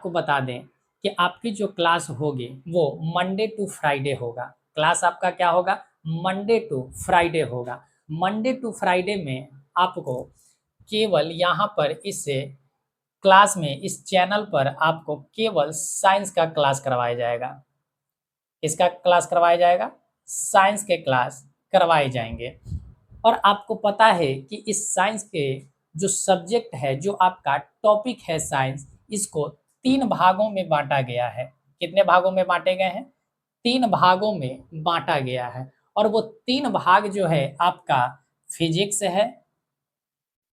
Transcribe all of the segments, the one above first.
आपको बता दें कि आपकी जो क्लास होगी वो मंडे टू फ्राइडे होगा। क्लास आपका क्या होगा? मंडे टू फ्राइडे होगा। मंडे टू फ्राइडे में आपको केवल यहाँ पर इस क्लास में, इस चैनल पर आपको केवल साइंस का क्लास करवाया जाएगा। किसका क्लास करवाया जाएगा? साइंस के क्लास करवाए जाएंगे। और आपको पता है कि इस साइंस के जो सब्जेक्ट है, जो आपका टॉपिक है साइंस, इसको 3 भागों में बाँटा गया है। कितने भागों में बाँटे गए हैं? 3 भागों में बाँटा गया है। और वो 3 भाग जो है आपका फिजिक्स है,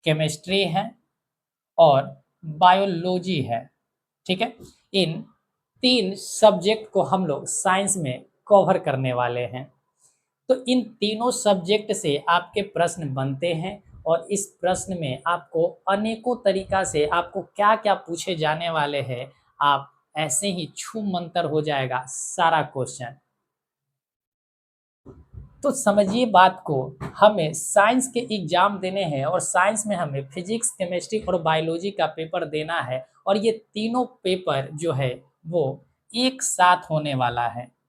केमिस्ट्री है और बायोलॉजी है। ठीक है? इन 3 सब्जेक्ट को हम लोग साइंस में कवर करने वाले हैं। तो इन तीनों सब्जेक्ट से आपके प्रश्न बनते हैं और इस प्रश्न में आपको अनेकों तरीका से आपको क्या-क्या पूछे जाने वाले हैं, आप ऐसे ही छू-मंतर हो जाएगा सारा क्वेश्चन। तो समझिए बात को, हमें साइंस के एग्जाम देने हैं और साइंस में हमें फिजिक्स, केमिस्ट्री और बायोलॉजी का पेपर देना है और ये तीनों पेपर जो है वो एक साथ होने वाला है।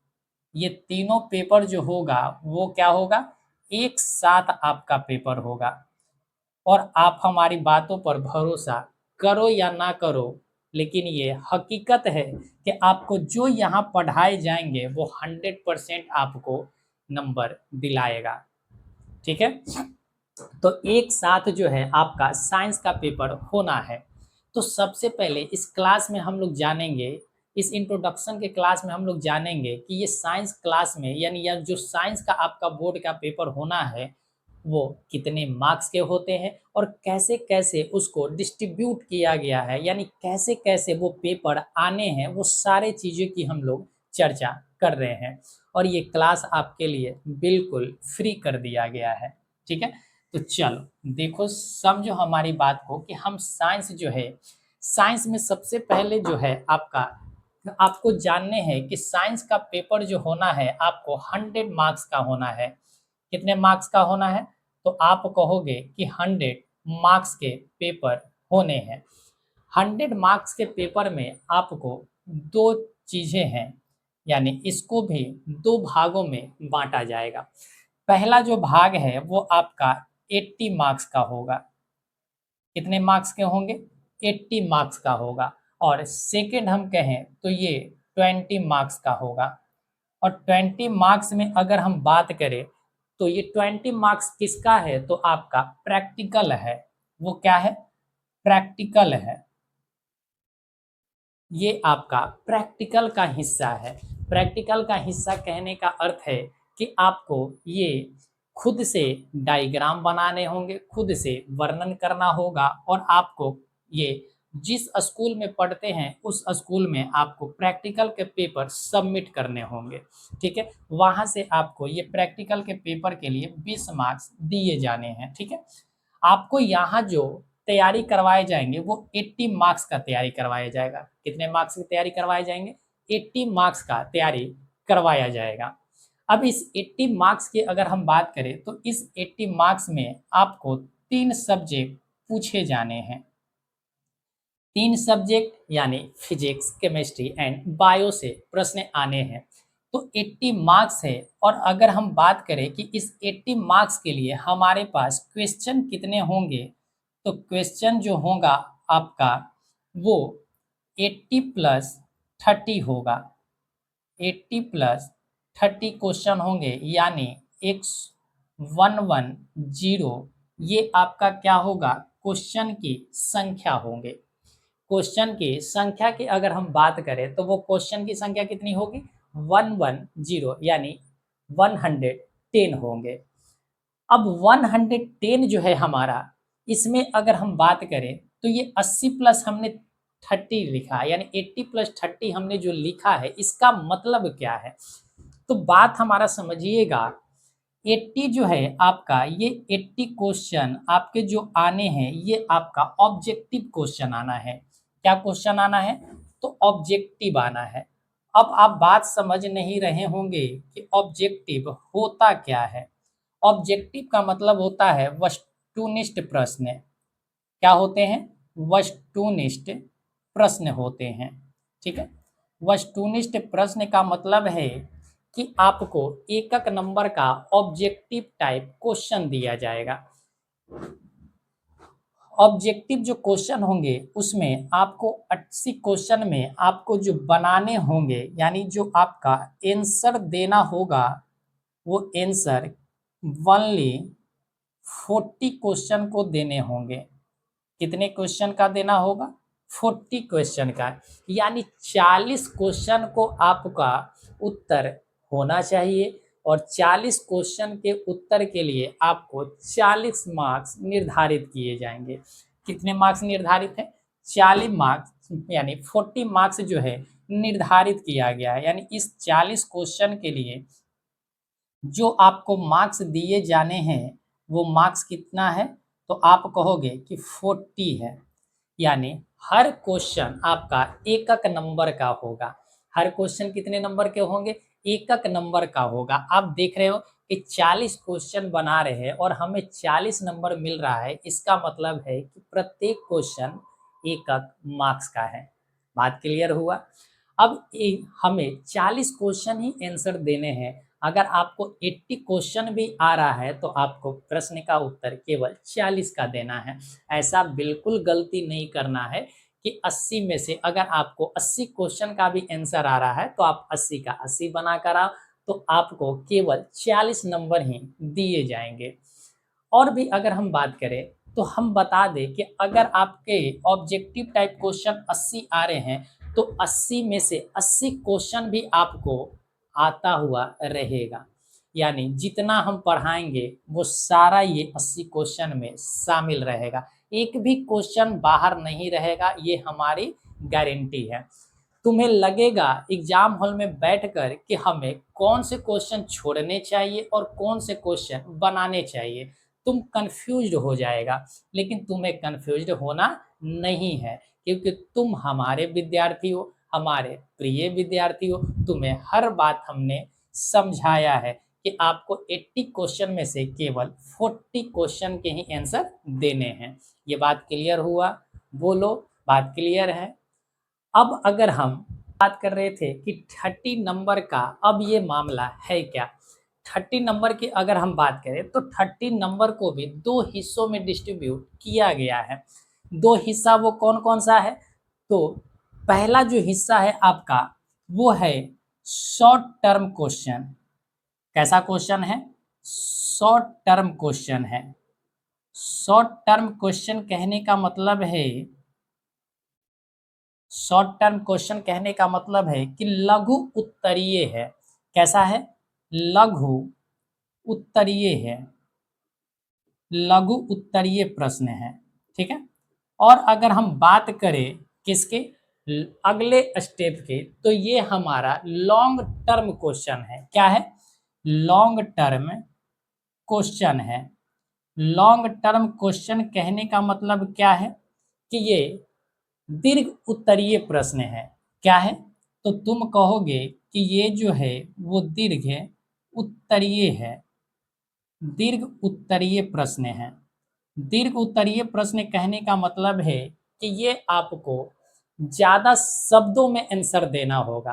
ये तीनों पेपर जो होगा वो क्या होगा? एक साथ आपका पेपर होगा। और आप हमारी बातों पर भरोसा करो या ना करो, लेकिन ये हकीकत है कि आपको जो यहाँ पढ़ाए जाएंगे वो 100% आपको नंबर दिलाएगा। ठीक है? तो एक साथ जो है आपका साइंस का पेपर होना है। तो सबसे पहले इस क्लास में हम लोग जानेंगे, इस इंट्रोडक्शन के क्लास में हम लोग जानेंगे कि ये साइंस क्लास में, यानी यह जो साइंस का आपका बोर्ड का पेपर होना है वो कितने मार्क्स के होते हैं और कैसे-कैसे उसको डिस्ट्रीब्यूट किया गया है, यानी कैसे-कैसे वो पेपर आने हैं, वो सारे चीज़ें की हम लोग चर्चा कर रहे हैं। और ये क्लास आपके लिए बिल्कुल फ्री कर दिया गया है। ठीक है? तो चलो देखो, समझो हमारी बात को कि हम साइंस जो है, साइंस में सबसे पहले जो है आपको जानने हैं कि साइंस का पेपर जो होना है आपको 100 मार्क्स का होना है। कितने मार्क्स का होना है? तो आप कहोगे कि 100 मार्क्स के पेपर होने हैं। 100 मार्क्स के पेपर में आपको 2 चीज़ें हैं, यानी इसको भी 2 भागों में बाँटा जाएगा। पहला जो भाग है वो आपका 80 मार्क्स का होगा। कितने मार्क्स के होंगे? 80 मार्क्स का होगा। और सेकंड हम कहें तो ये 20 मार्क्स का होगा। और 20 मार्क्स में अगर हम बात करें तो ये 20 मार्क्स किसका है? तो आपका प्रैक्टिकल है। वो क्या है? प्रैक्टिकल है। ये आपका प्रैक्टिकल का हिस्सा है। प्रैक्टिकल का हिस्सा कहने का अर्थ है कि आपको ये खुद से डायग्राम बनाने होंगे, खुद से वर्णन करना होगा और आपको ये जिस स्कूल में पढ़ते हैं उस स्कूल में आपको प्रैक्टिकल के पेपर सबमिट करने होंगे। ठीक है? वहाँ से आपको ये प्रैक्टिकल के पेपर के लिए 20 मार्क्स दिए जाने हैं। ठीक है? आपको यहाँ जो तैयारी करवाए जाएँगे वो 80 मार्क्स का तैयारी करवाया जाएगा। कितने मार्क्स की तैयारी करवाए जाएँगे? 80 मार्क्स का तैयारी करवाया जाएगा। अब इस 80 मार्क्स की अगर हम बात करें तो इस 80 मार्क्स में आपको 3 सब्जेक्ट पूछे जाने हैं। 3 सब्जेक्ट यानी फिजिक्स, केमिस्ट्री एंड बायो से प्रश्न आने हैं। तो 80 मार्क्स है और अगर हम बात करें कि इस 80 मार्क्स के लिए हमारे पास क्वेश्चन कितने होंगे, तो क्वेश्चन जो होगा आपका वो 80 प्लस 30 होगा। 80 प्लस 30 क्वेश्चन होंगे, यानी 110, ये आपका क्या होगा? क्वेश्चन की संख्या होंगे। क्वेश्चन की संख्या की अगर हम बात करें तो वो क्वेश्चन की संख्या कितनी होगी? 110, यानी 110 होंगे। अब 110 जो है हमारा, इसमें अगर हम बात करें तो ये 80 प्लस हमने 30 लिखा है, यानी 80 प्लस 30 हमने जो लिखा है इसका मतलब क्या है? तो बात हमारा समझिएगा। 80 जो है आपका, ये 80 क्वेश्चन आपके जो आने हैं ये आपका ऑब्जेक्टिव क्वेश्चन आना है। क्या क्वेश्चन आना है? तो ऑब्जेक्टिव आना है। अब आप बात समझ नहीं रहे होंगे कि ऑब्जेक्टिव होता क्या है। ऑब्जेक्टिव का मतलब होता है वस्तुनिष्ठ प्रश्न। क्या होते हैं? वस्तुनिष्ठ प्रश्न होते हैं। ठीक है। वस्तुनिष्ठ प्रश्न का मतलब है कि आपको एकक नंबर का ऑब्जेक्टिव टाइप क्वेश्चन दिया जाएगा। ऑब्जेक्टिव जो क्वेश्चन होंगे उसमें आपको 80 क्वेश्चन में आपको जो बनाने होंगे, यानी जो आपका आंसर देना होगा, वो आंसर ओनली 40 क्वेश्चन को देने होंगे। कितने क्वेश्चन का देना होगा? 40 क्वेश्चन का, यानी 40 क्वेश्चन को आपका उत्तर होना चाहिए और 40 क्वेश्चन के उत्तर के लिए आपको 40 मार्क्स निर्धारित किए जाएंगे। कितने मार्क्स निर्धारित है? 40 मार्क्स, यानी 40 मार्क्स जो है निर्धारित किया गया है। यानी इस 40 क्वेश्चन के लिए जो आपको मार्क्स दिए जाने हैं वो मार्क्स कितना है? तो आप कहोगे कि 40 है। यानी हर क्वेश्चन आपका एकक नंबर का होगा। हर क्वेश्चन कितने नंबर के होंगे? एकक नंबर का होगा। आप देख रहे हो कि 40 क्वेश्चन बना रहे हैं और हमें 40 नंबर मिल रहा है। इसका मतलब है कि प्रत्येक क्वेश्चन एकक मार्क्स का है। बात क्लियर हुआ? अब हमें 40 क्वेश्चन ही आंसर देने हैं। अगर आपको 80 क्वेश्चन भी आ रहा है तो आपको प्रश्न का उत्तर केवल 40 का देना है। ऐसा बिल्कुल गलती नहीं करना है कि 80 में से अगर आपको 80 क्वेश्चन का भी आंसर आ रहा है तो आप 80 का 80 बना कर आओ, तो आपको केवल 40 नंबर ही दिए जाएंगे। और भी अगर हम बात करें तो हम बता दें कि अगर आपके ऑब्जेक्टिव टाइप क्वेश्चन 80 आ रहे हैं तो 80 में से 80 क्वेश्चन भी आपको आता हुआ रहेगा। यानी जितना हम पढ़ाएंगे वो सारा ये 80 क्वेश्चन में शामिल रहेगा। एक भी क्वेश्चन बाहर नहीं रहेगा, ये हमारी गारंटी है। तुम्हें लगेगा एग्जाम हॉल में बैठकर कि हमें कौन से क्वेश्चन छोड़ने चाहिए और कौन से क्वेश्चन बनाने चाहिए, तुम कंफ्यूज्ड हो जाएगा। लेकिन तुम्हें कंफ्यूज्ड होना नहीं है, क्योंकि तुम हमारे विद्यार्थी हो, हमारे प्रिय विद्यार्थी हो। तुम्हें हर बात हमने समझाया है कि आपको 80 क्वेश्चन में से केवल 40 क्वेश्चन के ही आंसर देने हैं। ये बात क्लियर हुआ? बोलो, बात क्लियर है? अब अगर हम बात कर रहे थे कि 30 नंबर का, अब ये मामला है क्या? 30 नंबर की अगर हम बात करें तो 30 नंबर को भी दो हिस्सों में डिस्ट्रीब्यूट किया गया है। दो हिस्सा वो कौन कौन सा है? तो पहला जो हिस्सा है आपका वो है शॉर्ट टर्म क्वेश्चन। कैसा क्वेश्चन है? शॉर्ट टर्म क्वेश्चन है। शॉर्ट टर्म क्वेश्चन कहने का मतलब है, शॉर्ट टर्म क्वेश्चन कहने का मतलब है कि लघु उत्तरीय है। कैसा है? लघु उत्तरीय है। लघु उत्तरीय प्रश्न है। ठीक है। और अगर हम बात करें किसके, अगले स्टेप के, तो ये हमारा लॉन्ग टर्म क्वेश्चन है। क्या है? लॉन्ग टर्म क्वेश्चन है। लॉन्ग टर्म क्वेश्चन कहने का मतलब क्या है कि ये दीर्घ उत्तरीय प्रश्न है। क्या है? तो तुम कहोगे कि ये जो है वो दीर्घ उत्तरीय है। दीर्घ उत्तरीय प्रश्न है। दीर्घ उत्तरीय प्रश्न कहने का मतलब है कि ये आपको ज़्यादा शब्दों में आंसर देना होगा।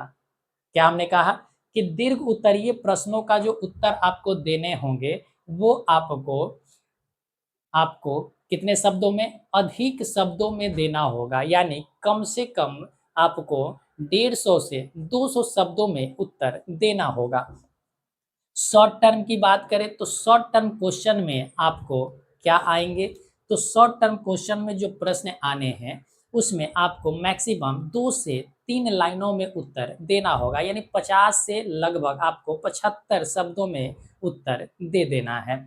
क्या हमने कहा कि दीर्घ उत्तरीय प्रश्नों का जो उत्तर आपको देने होंगे वो आपको आपको कितने शब्दों में? अधिक शब्दों में देना होगा। यानी कम से कम आपको 150 से 200 शब्दों में उत्तर देना होगा। शॉर्ट टर्म की बात करें तो शॉर्ट टर्म क्वेश्चन में आपको क्या आएंगे? तो शॉर्ट टर्म क्वेश्चन में जो प्रश्न आने हैं उसमें आपको मैक्सिमम 2 से 3 लाइनों में उत्तर देना होगा। यानी 50 से लगभग आपको 75 शब्दों में उत्तर दे देना है।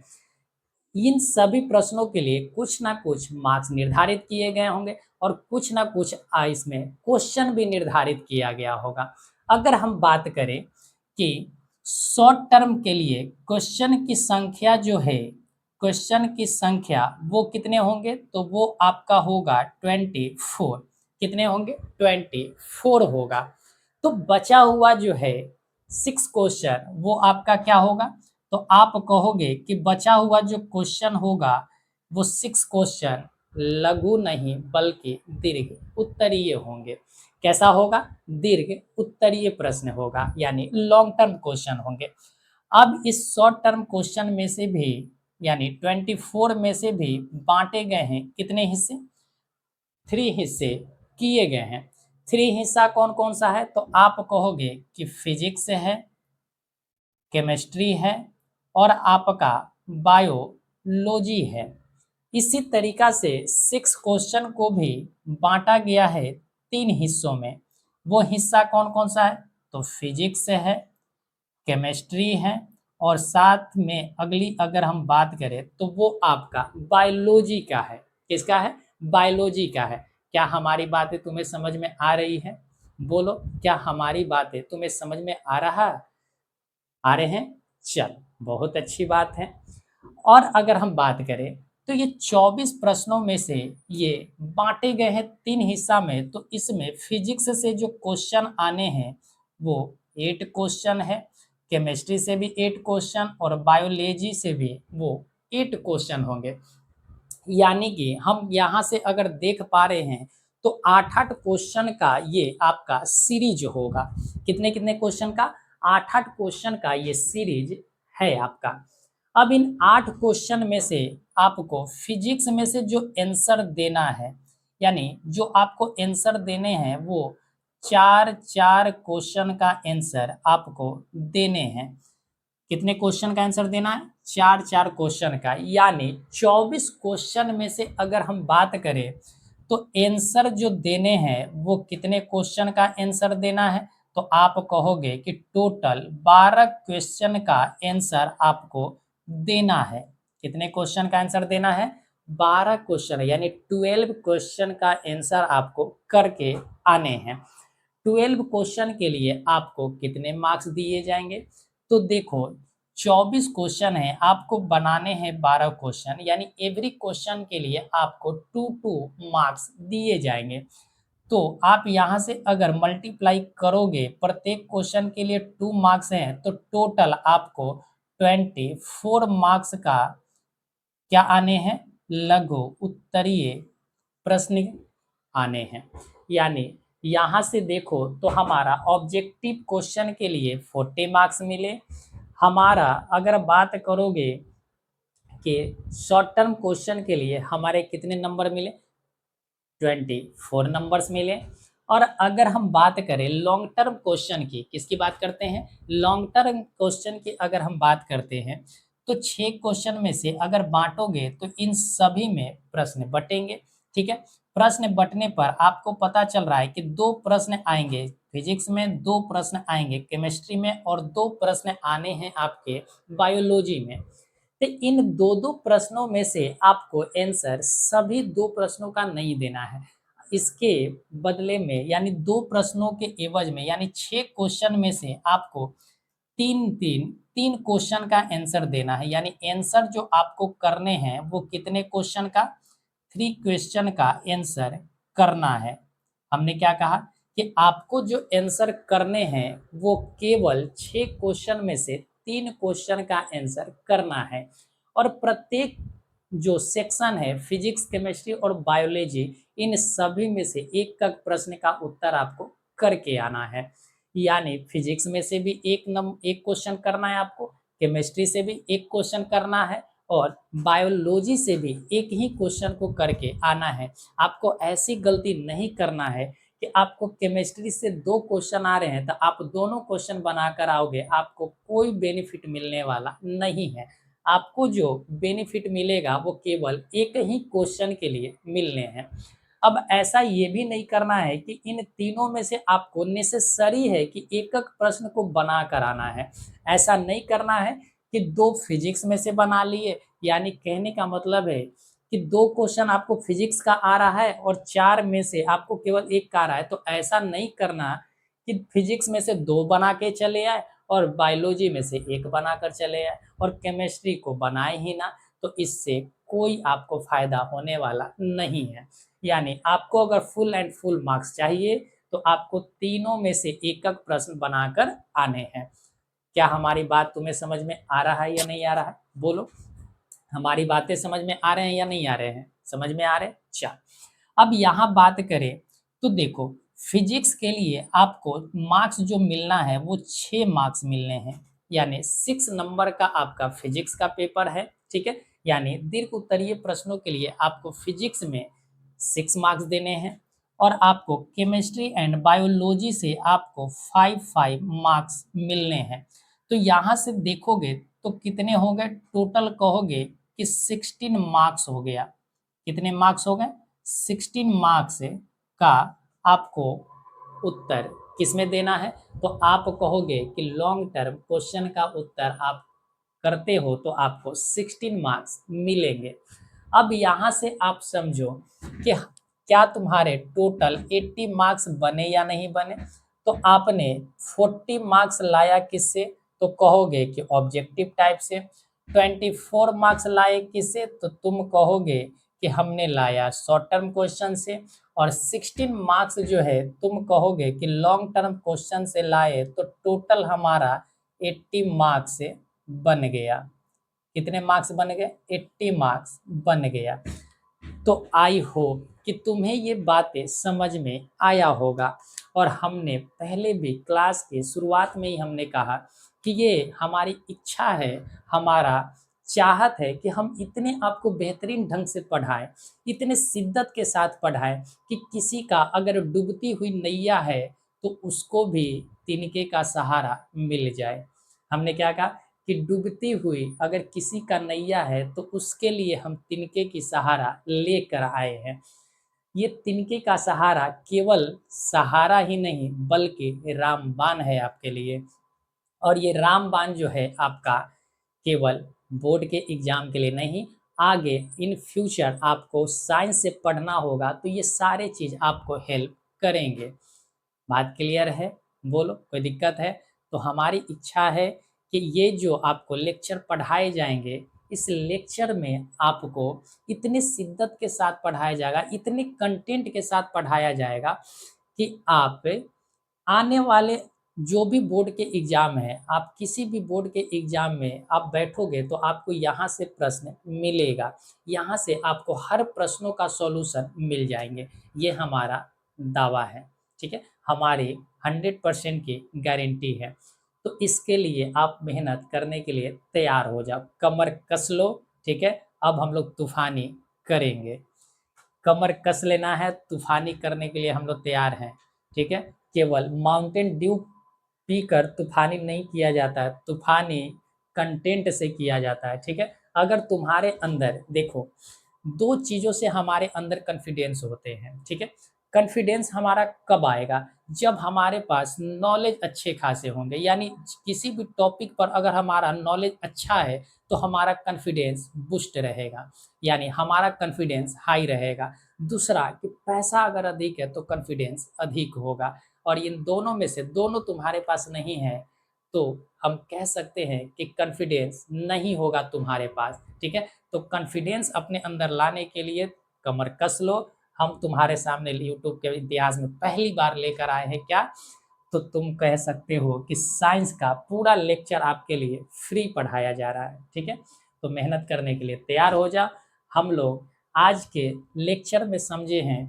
इन सभी प्रश्नों के लिए कुछ ना कुछ मार्क्स निर्धारित किए गए होंगे और कुछ ना कुछ इसमें क्वेश्चन भी निर्धारित किया गया होगा। अगर हम बात करें कि शॉर्ट टर्म के लिए क्वेश्चन की संख्या जो है, क्वेश्चन की संख्या वो कितने होंगे? तो वो आपका होगा 24। कितने होंगे? 24 होगा। तो बचा हुआ जो है 6 क्वेश्चन वो आपका क्या होगा? तो आप कहोगे कि बचा हुआ जो क्वेश्चन होगा वो 6 क्वेश्चन लघु नहीं बल्कि दीर्घ उत्तरीय होंगे। कैसा होगा? दीर्घ उत्तरीय प्रश्न होगा, यानी लॉन्ग टर्म क्वेश्चन होंगे। अब इस शॉर्ट टर्म क्वेश्चन में से भी, यानी 24 में से भी बांटे गए हैं कितने हिस्से? 3 हिस्से किए गए हैं। 3 हिस्सा कौन कौन सा है? तो आप कहोगे कि फिजिक्स है, केमिस्ट्री है और आपका बायोलॉजी है। इसी तरीका से 6 क्वेश्चन को भी बांटा गया है 3 हिस्सों में। वो हिस्सा कौन कौन सा है? तो फिजिक्स है, केमिस्ट्री है और साथ में अगली अगर हम बात करें तो वो आपका बायोलॉजी का है। किसका है? बायोलॉजी का है। क्या हमारी बातें तुम्हें समझ में आ रही है? बोलो, क्या हमारी बातें तुम्हें समझ में आ रहा है? आ रहे हैं? चल, बहुत अच्छी बात है। और अगर हम बात करें तो ये 24 प्रश्नों में से ये बांटे गए हैं 3 हिस्सा में, तो इसमें फिजिक्स से जो क्वेश्चन आने हैं वो 8 क्वेश्चन है, केमिस्ट्री से भी 8 क्वेश्चन और बायोलॉजी से भी वो 8 क्वेश्चन होंगे। यानी कि हम यहाँ से अगर देख पा रहे हैं तो 8-8 क्वेश्चन का ये आपका सीरीज होगा। कितने-कितने क्वेश्चन का? 8-8 क्वेश्चन का ये सीरीज है आपका। अब इन 8 क्वेश्चन में से आपको फिजिक्स में से जो आंसर देना है, यानी जो आपको आंसर देने हैं वो 4-4 क्वेश्चन का आंसर आपको देने हैं। कितने क्वेश्चन का आंसर देना है? 4-4 क्वेश्चन का, यानी 24 क्वेश्चन में से अगर हम बात करें तो आंसर जो देने हैं वो कितने क्वेश्चन का आंसर देना है? तो आप कहोगे कि टोटल 12 क्वेश्चन का आंसर आपको देना है। कितने क्वेश्चन का आंसर देना है? 12 क्वेश्चन, यानी 12 क्वेश्चन का आंसर आपको करके आने हैं। 12 क्वेश्चन के लिए आपको कितने मार्क्स दिए जाएंगे? तो देखो, 24 क्वेश्चन है, आपको बनाने हैं 12 क्वेश्चन, यानी एवरी क्वेश्चन के लिए आपको 2-2 मार्क्स दिए जाएंगे। तो आप यहाँ से अगर मल्टीप्लाई करोगे, प्रत्येक क्वेश्चन के लिए 2 मार्क्स हैं, तो टोटल आपको 24 मार्क्स का क्या आने हैं? लघु उत्तरीय प्रश्न आने हैं। यानी यहाँ से देखो तो हमारा ऑब्जेक्टिव क्वेश्चन के लिए 40 मार्क्स मिले। हमारा अगर बात करोगे कि शॉर्ट टर्म क्वेश्चन के लिए हमारे कितने नंबर मिले? 24 नंबर्स मिले। और अगर हम बात करें लॉन्ग टर्म क्वेश्चन की, किसकी बात करते हैं? लॉन्ग टर्म क्वेश्चन की अगर हम बात करते हैं तो 6 क्वेश्चन में से अगर बांटोगे तो इन सभी में प्रश्न बटेंगे। ठीक है, प्रश्न बटने पर आपको पता चल रहा है कि 2 प्रश्न आएंगे फिजिक्स में, 2 प्रश्न आएंगे केमिस्ट्री में और 2 प्रश्न आने हैं आपके बायोलॉजी में। तो इन 2-2 प्रश्नों में से आपको आंसर सभी 2 प्रश्नों का नहीं देना है। इसके बदले में, यानी 2 प्रश्नों के एवज में, यानी 6 क्वेश्चन में से आपको 3 क्वेश्चन का आंसर देना है। यानी आंसर जो आपको करने हैं वो कितने क्वेश्चन का? 3 क्वेश्चन का आंसर करना है। हमने क्या कहा कि आपको जो आंसर करने हैं वो केवल 6 क्वेश्चन में से 3 क्वेश्चन का आंसर करना है। और प्रत्येक जो सेक्शन है फिजिक्स, केमिस्ट्री और बायोलॉजी, इन सभी में से एक प्रश्न का उत्तर आपको करके आना है। यानी फिजिक्स में से भी एक क्वेश्चन करना है आपको, केमिस्ट्री से भी एक क्वेश्चन करना है और बायोलॉजी से भी एक ही क्वेश्चन को करके आना है। आपको ऐसी गलती नहीं करना है कि आपको केमिस्ट्री से 2 क्वेश्चन आ रहे हैं तो आप दोनों क्वेश्चन बनाकर आओगे, आपको कोई बेनिफिट मिलने वाला नहीं है। आपको जो बेनिफिट मिलेगा वो केवल एक ही क्वेश्चन के लिए मिलने हैं। अब ऐसा ये भी नहीं करना है कि इन तीनों में से आपको नेसेसरी है कि एक-एक प्रश्न को बना कर आना है। ऐसा नहीं करना है कि 2 फिजिक्स में से बना लिए, यानी कहने का मतलब है कि 2 क्वेश्चन आपको फिजिक्स का आ रहा है और 4 में से आपको केवल 1 का आ रहा है, तो ऐसा नहीं करना कि फिजिक्स में से 2 बना के चले आए और बायोलॉजी में से 1 बनाकर चले आए और केमिस्ट्री को बनाए ही ना, तो इससे कोई आपको फ़ायदा होने वाला नहीं है। यानी आपको अगर फुल एंड फुल मार्क्स चाहिए तो आपको तीनों में से एक-एक प्रश्न बनाकर आने हैं। क्या हमारी बात तुम्हें समझ में आ रहा है या नहीं आ रहा है? बोलो, हमारी बातें समझ में आ रहे हैं या नहीं आ रहे हैं? समझ में आ रहे हैं? अच्छा, अब यहाँ बात करें तो देखो, फिजिक्स के लिए आपको मार्क्स जो मिलना है वो 6 मार्क्स मिलने हैं, यानी 6 नंबर का आपका फिजिक्स का पेपर है, ठीक है? यानी दीर्घ उत्तरीय प्रश्नों के लिए आपको फिजिक्स में 6 मार्क्स देने हैं और आपको केमिस्ट्री एंड बायोलॉजी से आपको 5 मार्क्स मिलने हैं। तो यहाँ से देखोगे तो कितने हो गए, टोटल कहोगे कि 16 मार्क्स हो गया। कितने मार्क्स हो गए? 16 मार्क्स का आपको उत्तर किसमें देना है? तो आप कहोगे कि लॉन्ग टर्म क्वेश्चन का उत्तर आप करते हो तो आपको 16 मार्क्स मिलेंगे। अब यहाँ से आप समझो कि क्या तुम्हारे टोटल 80 मार्क्स बने या नहीं बने। तो आपने 40 मार्क्स लाया किससे? तो कहोगे कि ऑब्जेक्टिव टाइप से। 24 मार्क्स लाए किससे? तो तुम कहोगे कि हमने लाया शॉर्ट टर्म क्वेश्चन से। और 16 मार्क्स जो है तुम कहोगे कि लॉन्ग टर्म क्वेश्चन से लाए, तो टोटल हमारा 80 मार्क्स से बन गया। कितने मार्क्स बन गए? 80 मार्क्स बन गया। तो आई होप कि तुम्हें ये बातें समझ में आया होगा। और हमने पहले भी क्लास के शुरुआत में ही हमने कहा कि ये हमारी इच्छा है, हमारा चाहत है कि हम इतने आपको बेहतरीन ढंग से पढ़ाएं, इतने शिद्दत के साथ पढ़ाएं कि किसी का अगर डूबती हुई नैया है तो उसको भी तिनके का सहारा मिल जाए। हमने क्या कहा कि डूबती हुई अगर किसी का नैया है तो उसके लिए हम तिनके की सहारा लेकर आए हैं। ये तिनके का सहारा केवल सहारा ही नहीं बल्कि रामबाण है आपके लिए। और ये रामबाण जो है आपका केवल बोर्ड के एग्जाम के लिए नहीं, आगे इन फ्यूचर आपको साइंस से पढ़ना होगा तो ये सारे चीज़ आपको हेल्प करेंगे। बात क्लियर है? बोलो, कोई दिक्कत है? तो हमारी इच्छा है कि ये जो आपको लेक्चर पढ़ाए जाएँगे, इस लेक्चर में आपको इतनी शिद्दत के साथ पढ़ाया जाएगा, इतने कंटेंट के साथ पढ़ाया जाएगा कि आप आने वाले जो भी बोर्ड के एग्ज़ाम हैं, आप किसी भी बोर्ड के एग्ज़ाम में आप बैठोगे तो आपको यहाँ से प्रश्न मिलेगा। यहाँ से आपको हर प्रश्नों का सॉल्यूशन मिल जाएँगे। ये हमारा दावा है, ठीक है? हमारी 100% की गारंटी है। तो इसके लिए आप मेहनत करने के लिए तैयार हो जाओ, कमर कस लो, ठीक है? अब हम लोग तूफ़ानी करेंगे। कमर कस लेना है, तूफ़ानी करने के लिए हम लोग तैयार हैं, ठीक है? केवल माउंटेन ड्यू पीकर तूफ़ानी नहीं किया जाता है, तूफ़ानी कंटेंट से किया जाता है, ठीक है? अगर तुम्हारे अंदर देखो, 2 चीज़ों से हमारे अंदर कॉन्फिडेंस होते हैं, ठीक है? कॉन्फिडेंस हमारा कब आएगा? जब हमारे पास नॉलेज अच्छे खासे होंगे, यानी किसी भी टॉपिक पर अगर हमारा नॉलेज अच्छा है, तो हमारा कॉन्फिडेंस बूस्ट रहेगा, यानी हमारा कॉन्फिडेंस हाई रहेगा। दूसरा कि पैसा अगर अधिक है तो कॉन्फिडेंस अधिक होगा। और इन दोनों में से दोनों तुम्हारे पास नहीं है, तो हम कह सकते हैं कि कॉन्फिडेंस नहीं होगा तुम्हारे पास, ठीक है? तो कॉन्फिडेंस अपने अंदर लाने के लिए कमर कस लो। हम तुम्हारे सामने यूट्यूब के इतिहास में पहली बार लेकर आए हैं क्या? तो तुम कह सकते हो कि साइंस का पूरा लेक्चर आपके लिए फ्री पढ़ाया जा रहा है, ठीक है? तो मेहनत करने के लिए तैयार हो जा। हम लोग आज के लेक्चर में समझे हैं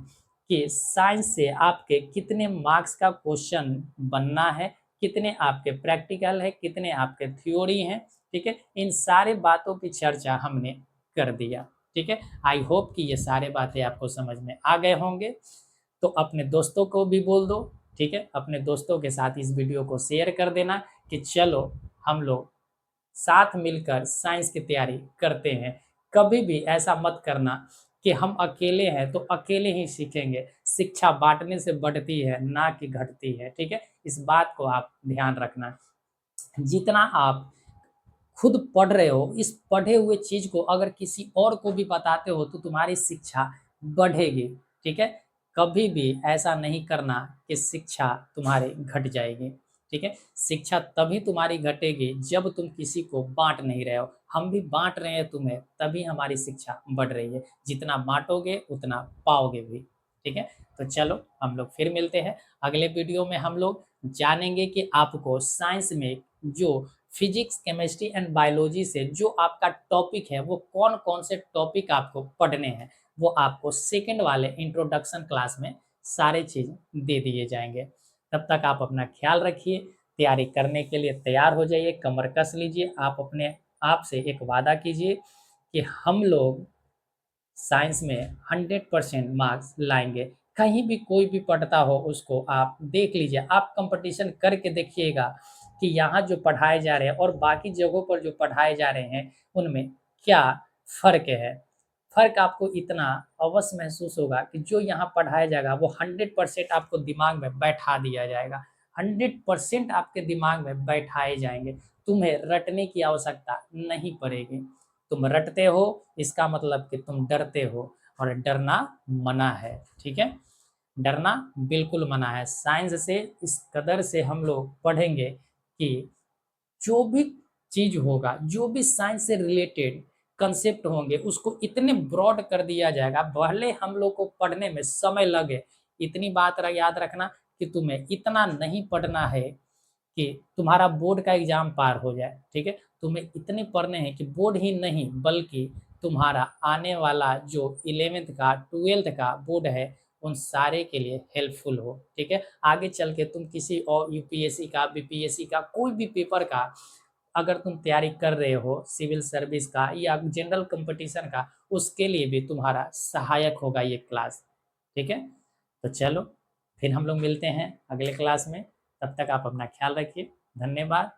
कि साइंस से आपके कितने मार्क्स का क्वेश्चन बनना है, कितने आपके प्रैक्टिकल है, कितने आपके थ्योरी हैं, ठीक है? इन सारे बातों की चर्चा हमने कर दिया, ठीक है? आई होप कि ये सारे बातें आपको समझ में आ गए होंगे। तो अपने दोस्तों को भी बोल दो, ठीक है? अपने दोस्तों के साथ इस वीडियो को शेयर कर देना कि चलो हम लोग साथ मिलकर साइंस की तैयारी करते हैं। कभी भी ऐसा मत करना कि हम अकेले हैं तो अकेले ही सीखेंगे। शिक्षा बाँटने से बढ़ती है, ना कि घटती है, ठीक है? इस बात को आप ध्यान रखना। जितना आप खुद पढ़ रहे हो, इस पढ़े हुए चीज़ को अगर किसी और को भी बताते हो तो तुम्हारी शिक्षा बढ़ेगी, ठीक है? कभी भी ऐसा नहीं करना कि शिक्षा तुम्हारी घट जाएगी, ठीक है? शिक्षा तभी तुम्हारी घटेगी जब तुम किसी को बाँट नहीं रहे हो। हम भी बाँट रहे हैं तुम्हें, तभी हमारी शिक्षा बढ़ रही है। जितना बाँटोगे उतना पाओगे भी, ठीक है? तो चलो हम लोग फिर मिलते हैं। अगले वीडियो में हम लोग जानेंगे कि आपको साइंस में जो फिजिक्स, केमिस्ट्री एंड बायोलॉजी से जो आपका टॉपिक है, वो कौन-कौन से टॉपिक आपको पढ़ने हैं, वो आपको सेकंड वाले इंट्रोडक्शन क्लास में सारे चीज़ दे दिए जाएँगे। तब तक आप अपना ख़्याल रखिए, तैयारी करने के लिए तैयार हो जाइए, कमर कस लीजिए। आप अपने आप से एक वादा कीजिए कि हम लोग साइंस में 100% मार्क्स लाएँगे। कहीं भी कोई भी पढ़ता हो उसको आप देख लीजिए, आप कॉम्पिटिशन करके देखिएगा कि यहाँ जो पढ़ाए जा रहे हैं और बाकी जगहों पर जो पढ़ाए जा रहे हैं, उनमें क्या फ़र्क है। फ़र्क आपको इतना अवश्य महसूस होगा कि जो यहाँ पढ़ाया जाएगा वो 100% आपको दिमाग में बैठा दिया जाएगा। 100% आपके दिमाग में बैठाए जाएँगे। तुम्हें रटने की आवश्यकता नहीं पड़ेगी। तुम रटते हो इसका मतलब कि तुम डरते हो और डरना मना है, ठीक है? डरना बिल्कुल मना है। साइंस से इस कदर से हम लोग पढ़ेंगे कि जो भी चीज़ होगा, जो भी साइंस से रिलेटेड कांसेप्ट होंगे, उसको इतने ब्रॉड कर दिया जाएगा, भले हम लोग को पढ़ने में समय लगे। इतनी बात याद रखना कि तुम्हें इतना नहीं पढ़ना है कि तुम्हारा बोर्ड का एग्ज़ाम पार हो जाए, ठीक है? तुम्हें इतने पढ़ने हैं कि बोर्ड ही नहीं बल्कि तुम्हारा आने वाला जो 11th का, 12th का बोर्ड है, उन सारे के लिए हेल्पफुल हो, ठीक है? आगे चल के तुम किसी और यूपीएससी का, बीपीएससी का, कोई भी पेपर का अगर तुम तैयारी कर रहे हो, सिविल सर्विस का या जनरल कॉम्पिटिशन का, उसके लिए भी तुम्हारा सहायक होगा ये क्लास, ठीक है? तो चलो, फिर हम लोग मिलते हैं अगले क्लास में। तब तक आप अपना ख्याल रखिए। धन्यवाद।